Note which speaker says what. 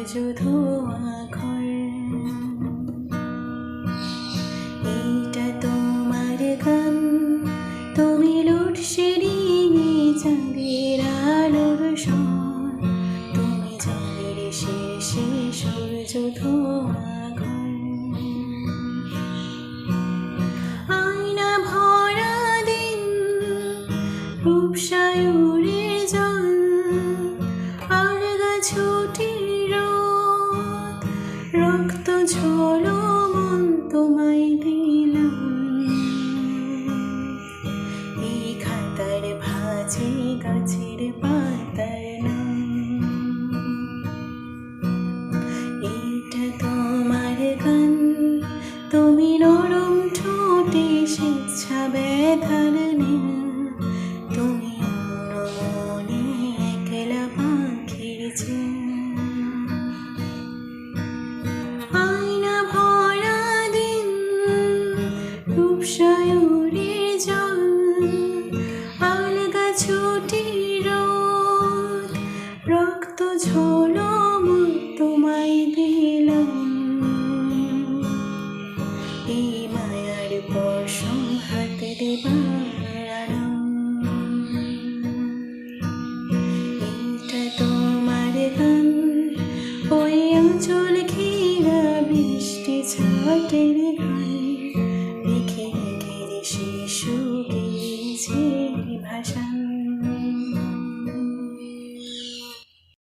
Speaker 1: ধোয়া ঘর। এইটা তোমার গান, তুমি লোডশেডিং চাঁদের আলোর স্বর, তুমি জলের শেষে সূর্য ধোয়া ঘর। আয়না ভরা দিন, রূপসায়রে জল, আর ছুটির রোদ, রক্ত ঝোলো মন তোমায় দিলাম। এই খাতার ভাঁজে গাছের পাতার নাম। এইটা তোমার গান, তুমি নরম ঠোঁটে স্বেচ্ছা ব্যথার নীল, তুমি অন্য মনে একলা পাখির চেন। আয়না ভরা দিন, রূপসায়রে জল, আলগা ছুটির রোদ, রক্ত ঝোলো